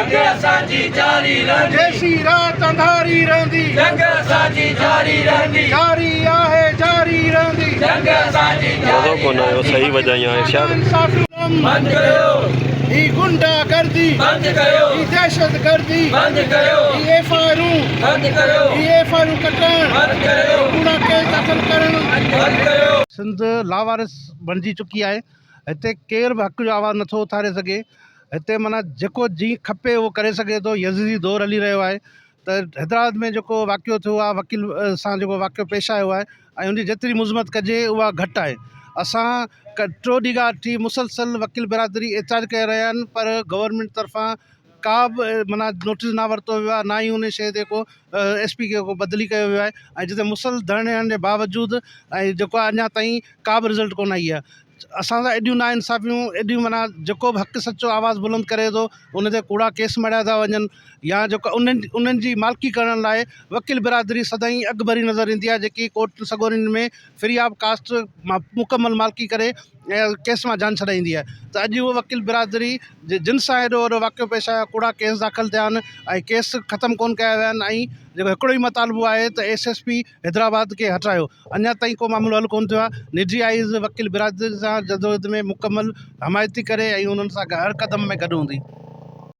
जंग असांजी जारी रहंदी, जैसी रात अंधारी रहंदी, जंग असांजी जारी रहंदी, जारी आहे जारी रहंदी। जंग असांजी पतो जारी कोन आयो सही वजाइयां इरशाद इंसाफ़ी बंद कयो, ही गुंडागर्दी, बंद कयो, ही दहशतगर्दी, बंद कयो, ही एफआईआरूं, बंद कयो, ही एफआईआरूं कटण, बंद कयो, कूड़ा केस दाख़िल करण। बंद कयो। सिंध लावारिस बणिजी चुकी आहे। हिते केर बि हक़ जो आवाज़ु नथो उथारे सघे। हिते माना जेको जीअं खपे उहो करे सघे थो। यज़ीदी दौरु हली रहियो आहे त हैदराबाद में जेको वाक़ियो थियो आहे वकील सां जेको वाक़ियो पेश आयो आहे ऐं उनजी जेतिरी मुज़मत कजे उहा घटि आहे। असां टियों ॾींहुं खां वठी मुसलसल वकील बिरादरी एतिराज़ करे रहिया आहिनि पर गवर्नमेंट तरफ़ां का बि माना नोटिस न वरितो वियो आहे, ना ई उन शइ ते को SP खे को बदिली कयो वियो आहे। ऐं जिते मुसल धरणे हणण जे बावजूदि ऐं जेको आहे अञा ताईं का बि रिज़ल्ट कोन आई आहे। असां सां एॾियूं नाइंसाफ़ियूं एॾियूं माना जेको बि हक़ु सचो आवाज़ु बुलंद करे थो उन ते कूड़ा केस मढ़िया था वञनि या जेको उन्हनि जी मालिकी करण लाइ वकील बिरादरी सदाईं अॻिभरी नज़र ईंदी आहे, जेकी कोर्ट सगोरियुनि में फ्री ऑफ कास्ट मुकमल मालिकी करे ऐं केस मां जान छॾाईंदी आहे। त अॼु उहो वकील बिरादरी जिन सां हेॾो वॾो वाक़ियो पेश आयो, कूड़ा केस दाख़िल थिया आहिनि ऐं केस ख़तमु कोन कया विया आहिनि ऐं जेको हिकिड़ो ई मुतालबो आहे त SSP हैदराबाद खे हटायो। अञा ताईं को मामिलो हल कोन थियो आहे। निजी आइज़ वकील बिरादरी सां जदोजहद में मुकमल हमायती करे ऐं उन्हनि सां हर क़दम में गॾु हूंदी।